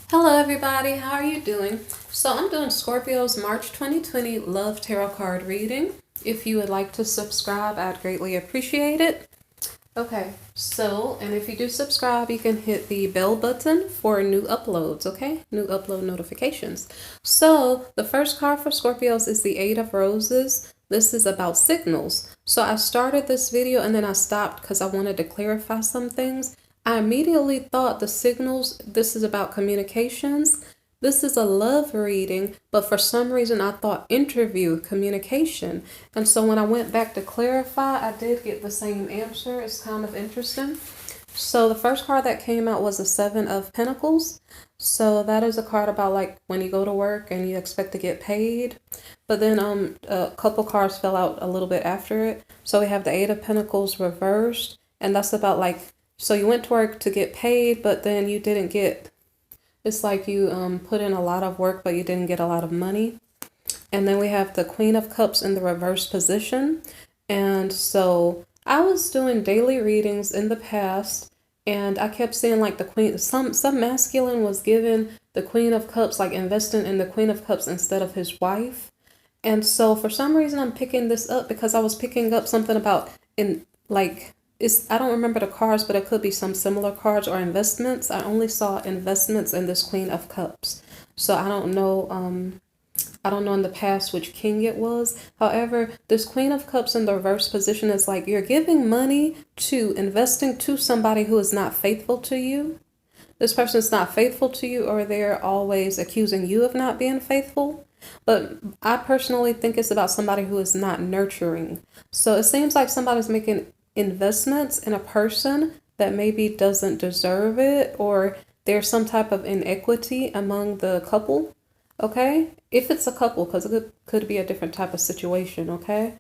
Hello everybody, how are you doing? So I'm doing Scorpio's March 2020 Love Tarot Card reading. If you would like to subscribe, I'd greatly appreciate it. Okay, and if you do subscribe, you can hit the bell button for new uploads, okay? New upload notifications. So the first card for Scorpios is the Eight of Roses. This is about signals. So I started this video and then I stopped because I wanted to clarify some things. I immediately thought the signals, this is about communications. This is a love reading, but for some reason I thought interview, communication. And so when I went back to clarify, I did get the same answer. It's kind of interesting. So the first card that came out was the Seven of Pentacles. So that is a card about like when you go to work and you expect to get paid. But then a couple cards fell out a little bit after it. So we have the Eight of Pentacles reversed, and that's about like, so you went to work to get paid, but then you didn't get, it's like you put in a lot of work, but you didn't get a lot of money. And then we have the Queen of Cups in the reverse position. And so I was doing daily readings in the past, and I kept seeing like the Queen, some masculine was given the Queen of Cups, like investing in the Queen of Cups instead of his wife. And so for some reason I'm picking this up because I was picking up something about in like, I don't remember the cards, but it could be some similar cards or investments. I only saw investments in this Queen of Cups. So I don't know in the past which king it was. However, this Queen of Cups in the reverse position is like you're giving money to investing to somebody who is not faithful to you. This person is not faithful to you, or they're always accusing you of not being faithful. But I personally think it's about somebody who is not nurturing. So it seems like somebody's making investments in a person that maybe doesn't deserve it, or there's some type of inequity among the couple. Okay, if it's a couple, because it could be a different type of situation. Okay,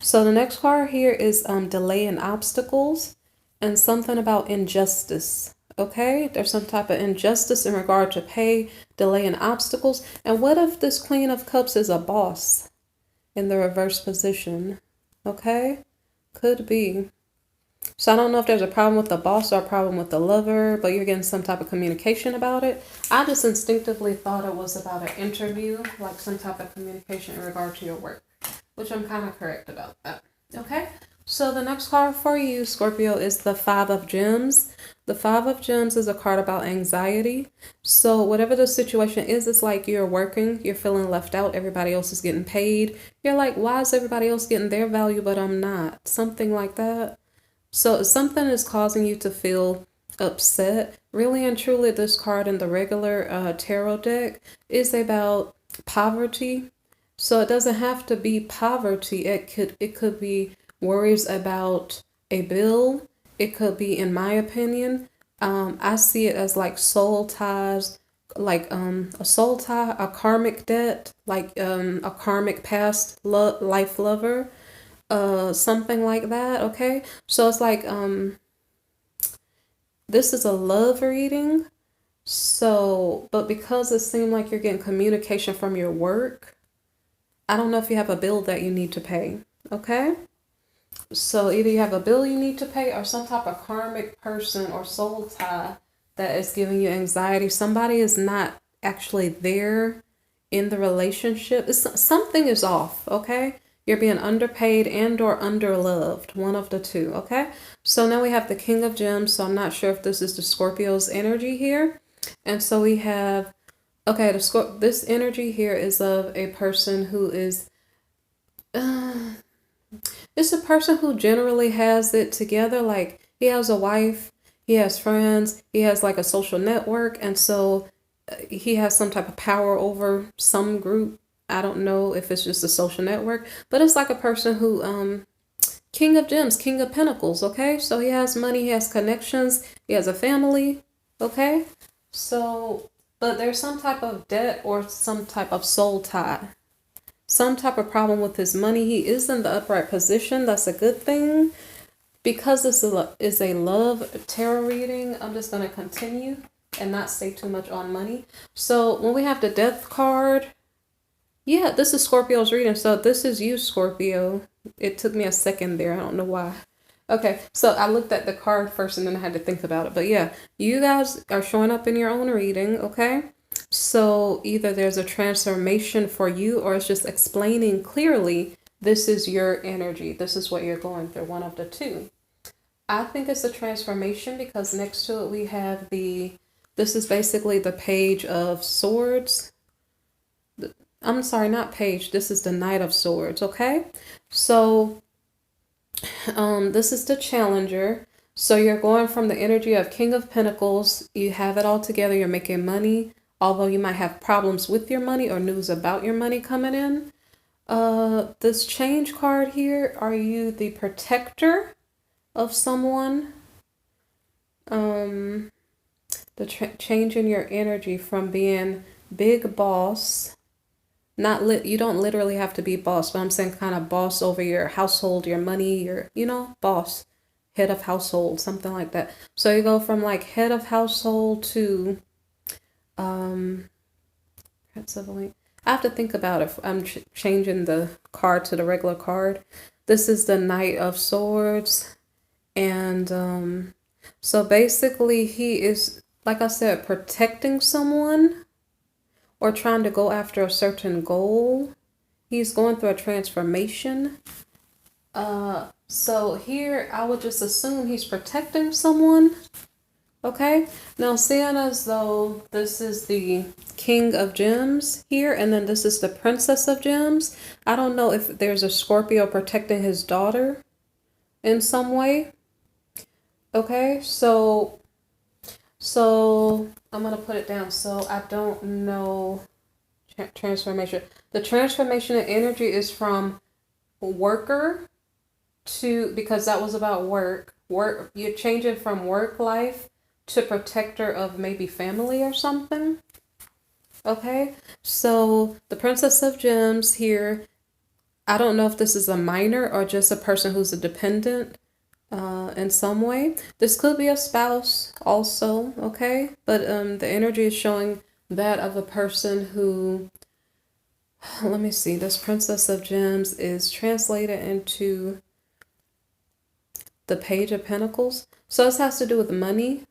so the next card here is delay and obstacles, and something about injustice. Okay, there's some type of injustice in regard to pay, delay, and obstacles. And what if this Queen of Cups is a boss in the reverse position? Okay, could be. So I don't know if there's a problem with the boss or a problem with the lover, but you're getting some type of communication about it. I just instinctively thought it was about an interview, like some type of communication in regard to your work, which I'm kind of correct about that. Okay, so the next card for you, Scorpio, is the Five of Gems. The Five of Gems is a card about anxiety. So whatever the situation is, it's like you're working, you're feeling left out, everybody else is getting paid. You're like, why is everybody else getting their value, but I'm not? Something like that. So something is causing you to feel upset. Really and truly, this card in the regular tarot deck is about poverty. So it doesn't have to be poverty. It could be worries about a bill. It could be, in my opinion, I see it as like soul ties, like a soul tie, a karmic debt, like a karmic past life lover, something like that. Okay, so it's like this is a love reading. So, but because it seemed like you're getting communication from your work, I don't know if you have a bill that you need to pay. Okay, so either you have a bill you need to pay, or some type of karmic person or soul tie that is giving you anxiety. Somebody is not actually there in the relationship. Something is off. Okay, you're being underpaid and or underloved, one of the two. Okay, so now we have the King of Gems. So I'm not sure if this is the Scorpio's energy here. And so we have, okay, this energy here is of a person who is, it's a person who generally has it together. Like he has a wife, he has friends, he has like a social network. And so he has some type of power over some group. I don't know if it's just a social network, but it's like a person who, King of Gems, King of Pentacles. Okay, so he has money, he has connections, he has a family. Okay, so, but there's some type of debt or some type of soul tie, some type of problem with his money. He is in the upright position. That's a good thing. Because this is a love tarot reading, I'm just going to continue and not say too much on money. So when we have the Death card, yeah, this is Scorpio's reading. So this is you, Scorpio. It took me a second there. I don't know why. Okay, so I looked at the card first and then I had to think about it. But yeah, you guys are showing up in your own reading, okay? So either there's a transformation for you or it's just explaining clearly this is your energy. This is what you're going through, one of the two. I think it's a transformation because next to it we have this is basically the Page of Swords. I'm sorry, not page. This is the Knight of Swords, okay? So this is the Challenger. So you're going from the energy of King of Pentacles. You have it all together. You're making money, although you might have problems with your money or news about your money coming in. This Change card here, are you the protector of someone? The change in your energy from being big boss, you don't literally have to be boss, but I'm saying kind of boss over your household, your money, your, boss, head of household, something like that. So you go from like head of household to I have to think about if I'm changing the card to the regular card. This is the Knight of Swords, and so basically he is, like I said, protecting someone or trying to go after a certain goal. He's going through a transformation. So here I would just assume he's protecting someone. Okay, now seeing as though this is the King of Gems here, and then this is the Princess of Gems, I don't know if there's a Scorpio protecting his daughter in some way. Okay, so I'm going to put it down. So I don't know transformation. The transformation in energy is from worker to, because that was about work. You're changing from work life to protector of maybe family or something. Okay, so the Princess of Gems here, I don't know if this is a minor or just a person who's a dependent in some way. This could be a spouse also, okay? But the energy is showing that of a person who, let me see, this Princess of Gems is translated into the Page of Pentacles. So this has to do with money.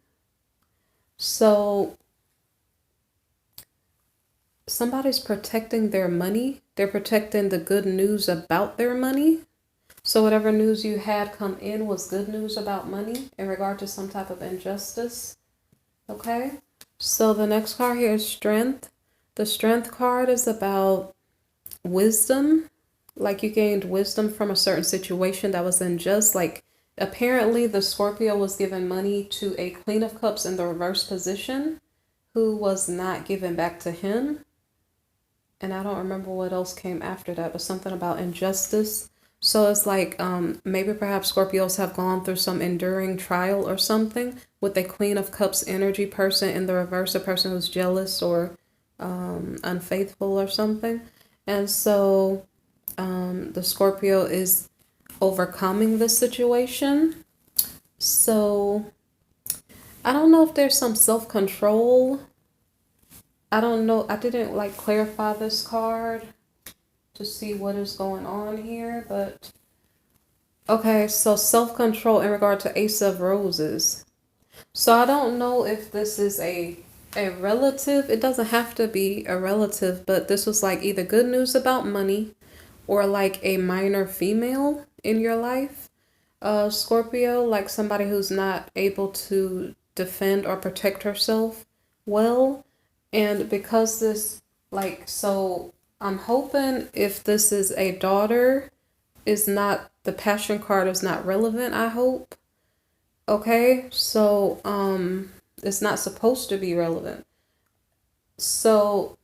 So somebody's protecting their money. They're protecting the good news about their money. So whatever news you had come in was good news about money in regard to some type of injustice. Okay. So the next card here is Strength. The Strength card is about wisdom. Like you gained wisdom from a certain situation that was unjust. Like apparently the Scorpio was given money to a Queen of Cups in the reverse position who was not given back to him. And I don't remember what else came after that, but something about injustice. So it's like maybe perhaps Scorpios have gone through some enduring trial or something with a Queen of Cups energy person in the reverse, a person who's jealous or unfaithful or something. And so the Scorpio is overcoming this situation. So I don't know if there's some self-control. I don't know. I didn't like clarify this card to see what is going on here, but okay, so self-control in regard to Ace of Roses. So I don't know if this is a relative. It doesn't have to be a relative, but this was like either good news about money or like a minor female in your life. Scorpio, like somebody who's not able to defend or protect herself well. And because this, like, so I'm hoping if this is a daughter, is not, the Passion card is not relevant, I hope. Okay, so it's not supposed to be relevant. So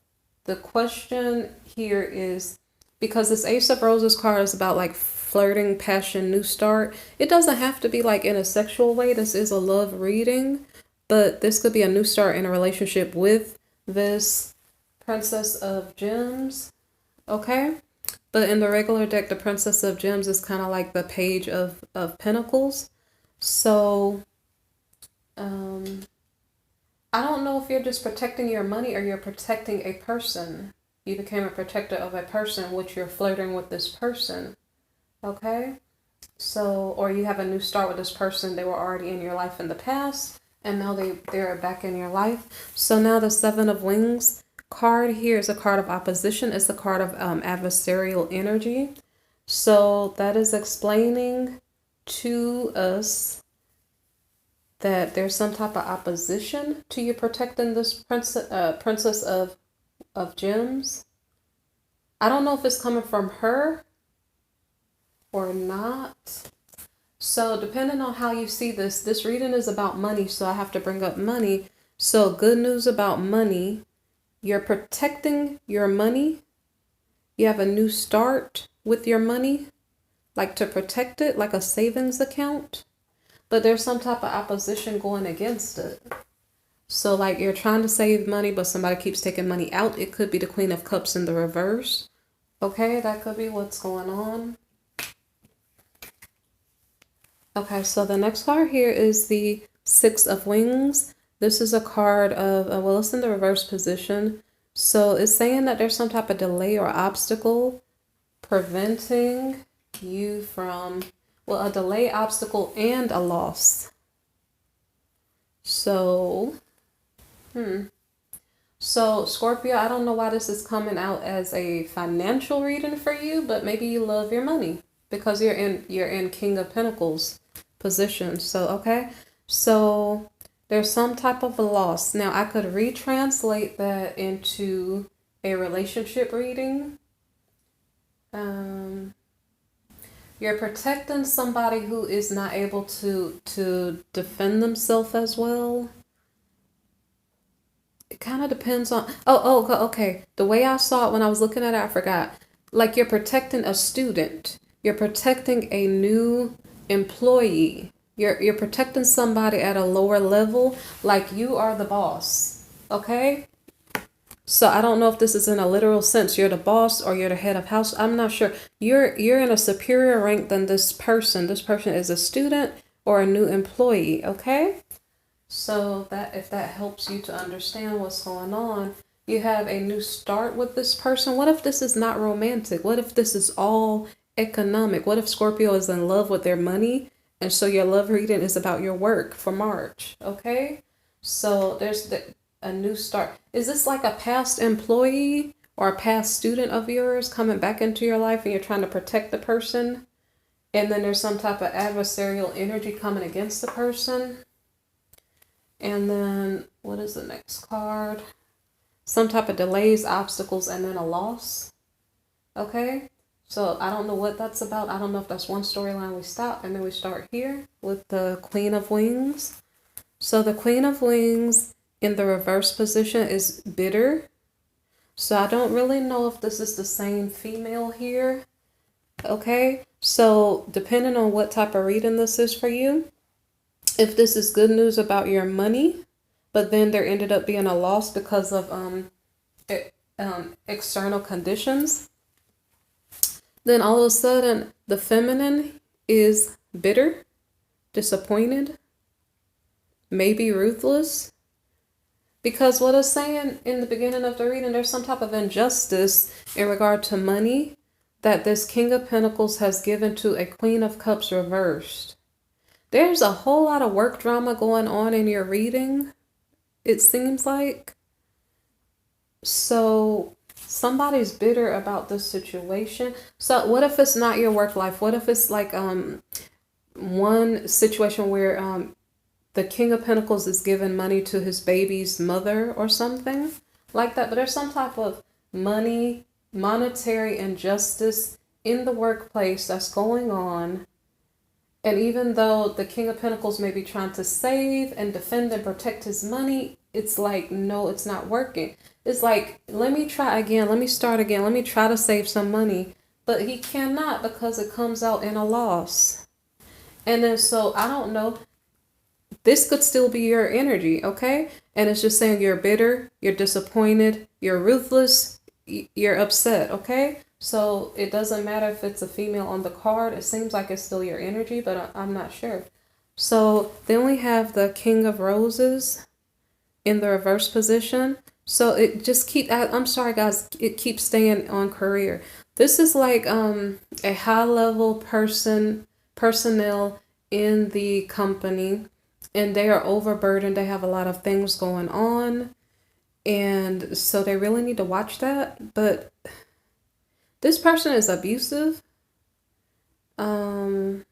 the question here is, because this Ace of Roses card is about like flirting, passion, new start. It doesn't have to be like in a sexual way. This is a love reading, but this could be a new start in a relationship with this Princess of Gems. Okay, but in the regular deck, the Princess of Gems is kind of like the Page of Pentacles. So I don't know if you're just protecting your money or you're protecting a person. You became a protector of a person, which you're flirting with this person. Okay, So, or you have a new start with this person. They were already in your life in the past, and now they're back in your life. So now the Seven of Wings card here is a card of opposition. It's a card of adversarial energy. So that is explaining to us that there's some type of opposition to you protecting this princess of gems. I don't know if it's coming from her or not. So depending on how you see this reading is about money. So I have to bring up money. So good news about money. You're protecting your money. You have a new start with your money, like to protect it, like a savings account. But there's some type of opposition going against it. So like you're trying to save money, but somebody keeps taking money out. It could be the Queen of Cups in the reverse. Okay, that could be what's going on. Okay, so the next card here is the Six of Wings. This is a card of, well, it's in the reverse position. So it's saying that there's some type of delay or obstacle preventing you from, well, a delay, obstacle, and a loss. So, So Scorpio, I don't know why this is coming out as a financial reading for you, but maybe you love your money because you're in King of Pentacles position. So, okay. So there's some type of a loss. Now I could retranslate that into a relationship reading. You're protecting somebody who is not able to defend themselves as well. It kind of depends on, okay. The way I saw it when I was looking at it, I forgot. Like you're protecting a student. You're protecting a new employee. You're protecting somebody at a lower level, like you are the boss. Okay? So I don't know if this is in a literal sense. You're the boss or you're the head of house. I'm not sure. You're in a superior rank than this person. This person is a student or a new employee. Okay? So that if that helps you to understand what's going on, you have a new start with this person. What if this is not romantic? What if this is all economic? What if Scorpio is in love with their money? And so your love reading is about your work for March. Okay? So there's a new start. Is this like a past employee or a past student of yours coming back into your life and you're trying to protect the person? And then there's some type of adversarial energy coming against the person. And then what is the next card? Some type of delays, obstacles, and then a loss. Okay? So I don't know what that's about. I don't know if that's one storyline we stop and then we start here with the Queen of Wings. So the Queen of Wings in the reverse position is bitter. So I don't really know if this is the same female here. Okay? So depending on what type of reading this is for you, if this is good news about your money, but then there ended up being a loss because of external conditions, then all of a sudden the feminine is bitter, disappointed, maybe ruthless. Because what it's saying in the beginning of the reading, there's some type of injustice in regard to money that this King of Pentacles has given to a Queen of Cups reversed. There's a whole lot of work drama going on in your reading, it seems like. So somebody's bitter about this situation. So what if it's not your work life? What if it's like one situation where the King of Pentacles is giving money to his baby's mother or something like that? But there's some type of monetary injustice in the workplace that's going on. And even though the King of Pentacles may be trying to save and defend and protect his money, it's like, no, it's not working. It's like, let me try again. Let me start again. Let me try to save some money. But he cannot because it comes out in a loss. And then so I don't know. This could still be your energy, okay? And it's just saying you're bitter, you're disappointed, you're ruthless, you're upset, okay? So it doesn't matter if it's a female on the card. It seems like it's still your energy, but I'm not sure. So then we have the King of Roses in the reverse position. So it just I'm sorry guys, it keeps staying on career. This is like a high level person personnel in the company, and they are overburdened. They have a lot of things going on, and so they really need to watch that. But this person is abusive. I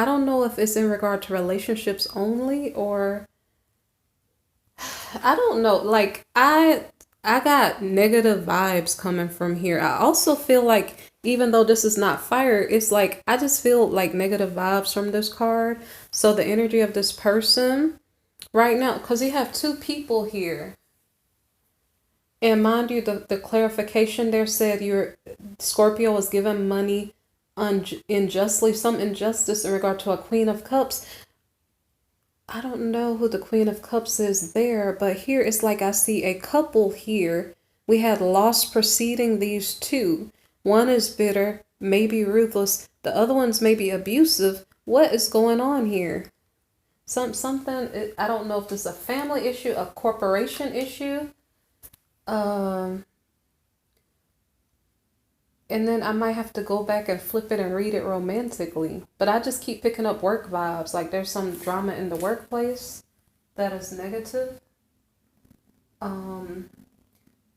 don't know if it's in regard to relationships only, or I don't know. Like I got negative vibes coming from here. I also feel like even though this is not fire, it's like I just feel like negative vibes from this card. So the energy of this person right now, because you have two people here. And mind you, the clarification there said your Scorpio was given money unjustly, some injustice in regard to a Queen of Cups. I don't know who the Queen of Cups is there, but here it's like I see a couple here. We had loss preceding these two. One is bitter, maybe ruthless. The other one's maybe abusive. What is going on here? Something, I don't know if this is a family issue, a corporation issue. And then I might have to go back and flip it and read it romantically. But I just keep picking up work vibes. Like there's some drama in the workplace that is negative.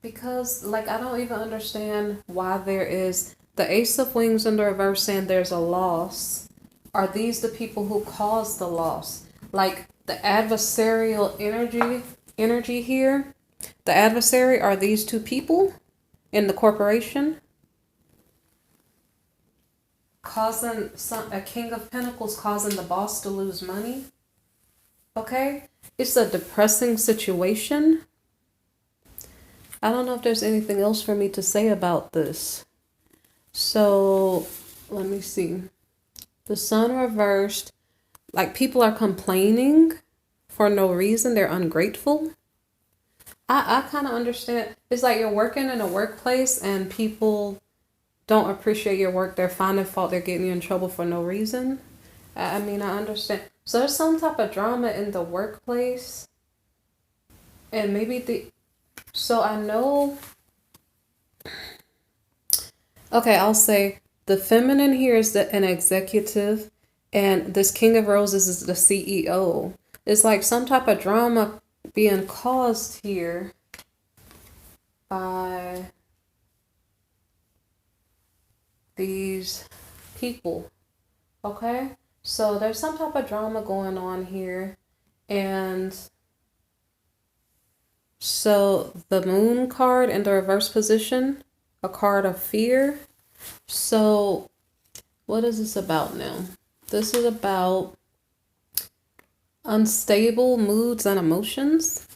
Because like I don't even understand why there is the Ace of Wings in the reverse saying there's a loss. Are these the people who caused the loss? Like the adversarial energy here. The adversary are these two people in the corporation. Causing a King of Pentacles causing the boss to lose money. Okay? It's a depressing situation. I don't know if there's anything else for me to say about this. So, let me see. The Sun reversed. Like people are complaining for no reason. They're ungrateful. I kind of understand. It's like you're working in a workplace and people don't appreciate your work. They're finding fault. They're getting you in trouble for no reason. I mean, I understand. So there's some type of drama in the workplace. And maybe so I know. Okay, I'll say the feminine here is an executive. And this King of Roses is the CEO. It's like some type of drama being caused here by these people. Okay, so there's some type of drama going on here, and so the Moon card in the reverse position, a card of fear. So what is this about now? This is about unstable moods and emotions.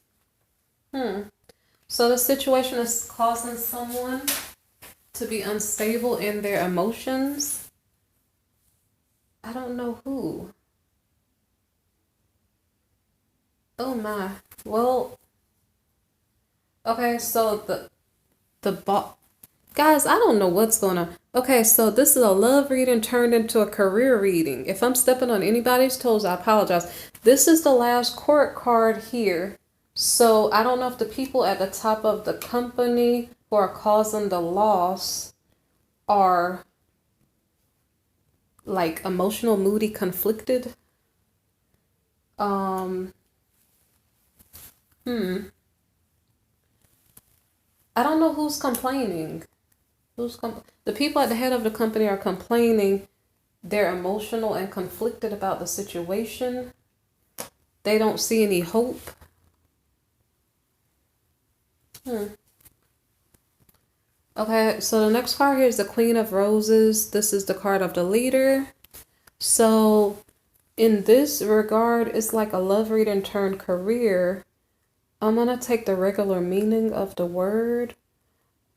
So the situation is causing someone to be unstable in their emotions. I don't know who. Oh my. Well, okay, so guys, I don't know what's going on. Okay, so this is a love reading turned into a career reading. If I'm stepping on anybody's toes, I apologize. This is the last court card here. So I don't know if the people at the top of the company who are causing the loss are like emotional, moody, conflicted. I don't know who's complaining. The people at the head of the company are complaining. They're emotional and conflicted about the situation. They don't see any hope. Okay, so the next card here is the Queen of Roses. This is the card of the leader. So in this regard, it's like a love reading turned career. I'm going to take the regular meaning of the word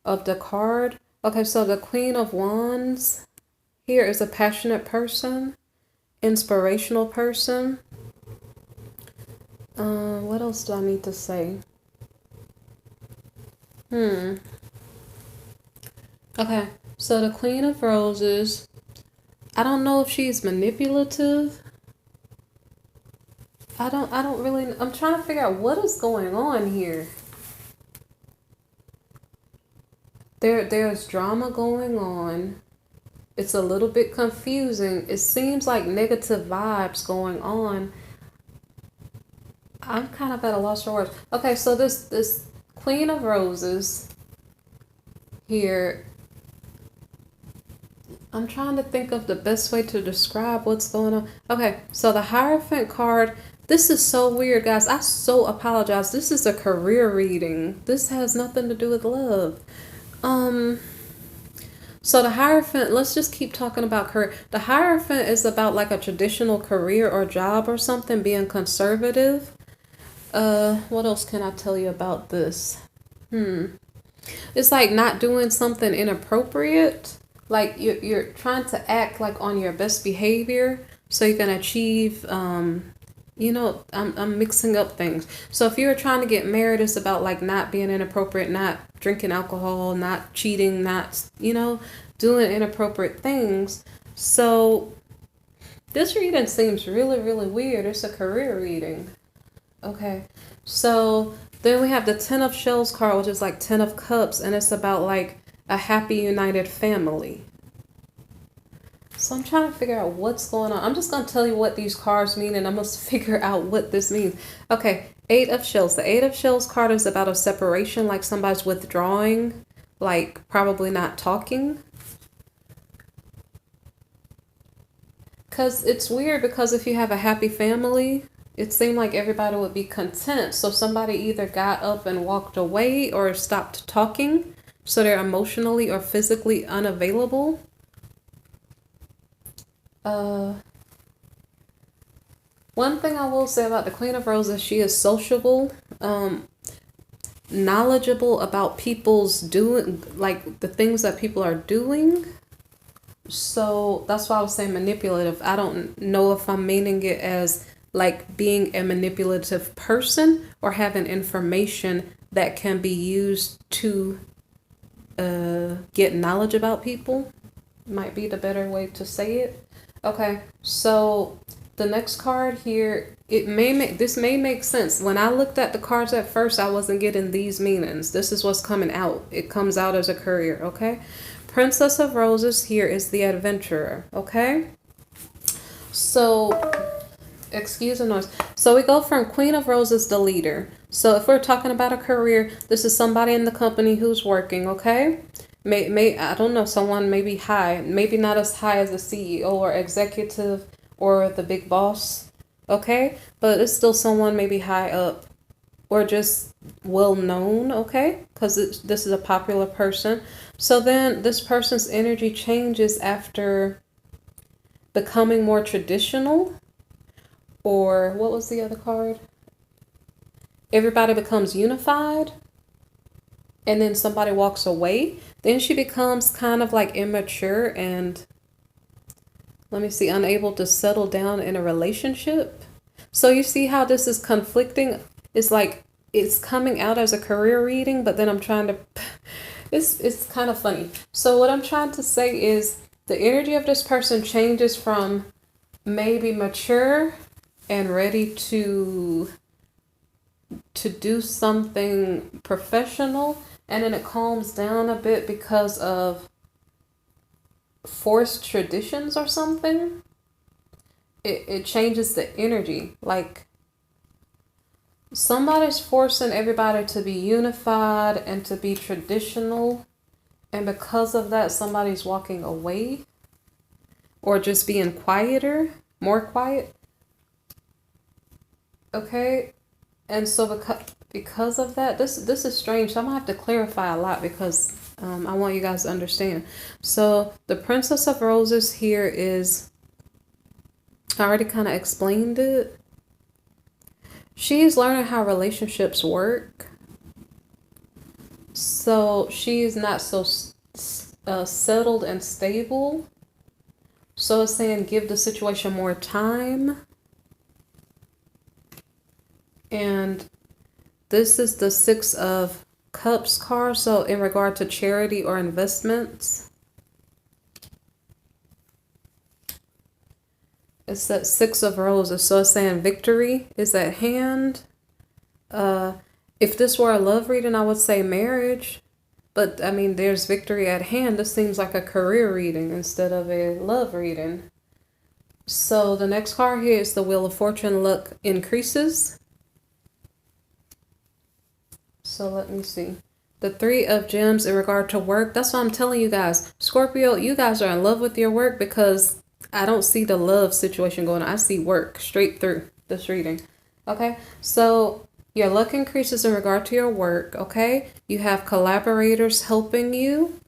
of the card. Okay, so the Queen of Wands here is a passionate person, inspirational person. What else do I need to say? Okay, so the Queen of Roses, I don't know if she's manipulative. I don't really, I'm trying to figure out what is going on here. There's drama going on. It's a little bit confusing. It seems like negative vibes going on. I'm kind of at a loss for words. Okay, so this Queen of Roses here, I'm trying to think of the best way to describe what's going on. Okay, so the Hierophant card, this is so weird, guys. I so apologize. This is a career reading. This has nothing to do with love. So the Hierophant, let's just keep talking about career. The Hierophant is about like a traditional career or job or something, being conservative. What else can I tell you about this? It's like not doing something inappropriate. Like you're trying to act like on your best behavior so you can achieve, I'm mixing up things. So if you're trying to get married, it's about like not being inappropriate, not drinking alcohol, not cheating, not, doing inappropriate things. So this reading seems really, really weird. It's a career reading. Okay. So then we have the Ten of Shells card, which is like Ten of Cups, and it's about like a happy, united family. So I'm trying to figure out what's going on. I'm just going to tell you what these cards mean, and I must figure out what this means. Okay, Eight of Shells. The Eight of Shells card is about a separation, like somebody's withdrawing, like probably not talking. Because it's weird, because if you have a happy family, it seemed like everybody would be content. So somebody either got up and walked away or stopped talking. So they're emotionally or physically unavailable. One thing I will say about the Queen of Roses, she is sociable, knowledgeable about people's doing, like the things that people are doing. So that's why I was saying manipulative. I don't know if I'm meaning it as like being a manipulative person or having information that can be used to get knowledge about people. Might be the better way to say it. Okay, so the next card here, this may make sense. When I looked at the cards at first, I wasn't getting these meanings. This is what's coming out. It comes out as a courier, okay? Princess of Roses here is the adventurer, okay? So, excuse the noise. So we go from Queen of Roses, the leader. So if we're talking about a career, this is somebody in the company who's working, okay? I don't know, someone maybe high, maybe not as high as a CEO or executive or the big boss, okay? But it's still someone maybe high up or just well known, okay? Because this is a popular person. So then this person's energy changes after becoming more traditional. Or what was the other card? Everybody becomes unified. And then somebody walks away. Then she becomes kind of like immature and, let me see, unable to settle down in a relationship. So you see how this is conflicting? It's like it's coming out as a career reading, but then I'm trying to, it's kind of funny. So what I'm trying to say is the energy of this person changes from maybe mature and ready to do something professional, and then it calms down a bit because of forced traditions or something. It changes the energy. Like somebody's forcing everybody to be unified and to be traditional, and because of that somebody's walking away or just being quieter, more quiet. Okay. And so because of that, this is strange. So I'm gonna have to clarify a lot because I want you guys to understand. So the Princess of Roses here is, I already kind of explained it. She's learning how relationships work. So she's not so settled and stable. So it's saying give the situation more time. And this is the Six of Cups card. So in regard to charity or investments, it's that Six of Roses. So it's saying victory is at hand. If this were a love reading, I would say marriage. But I mean, there's victory at hand. This seems like a career reading instead of a love reading. So the next card here is the Wheel of Fortune. Luck increases. So let me see. The Three of Gems in regard to work. That's what I'm telling you guys. Scorpio, you guys are in love with your work because I don't see the love situation going on. I see work straight through this reading. Okay, so your luck increases in regard to your work. Okay, you have collaborators helping you.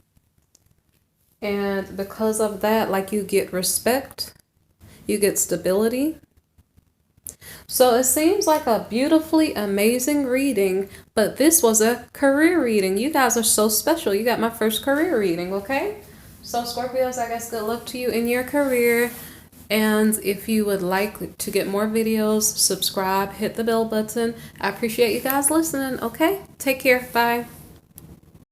And because of that, like, you get respect. You get stability. So it seems like a beautifully amazing reading, but this was a career reading. You guys are so special. You got my first career reading, okay? So Scorpios, I guess good luck to you in your career. And if you would like to get more videos, subscribe, hit the bell button. I appreciate you guys listening, okay? Take care. Bye.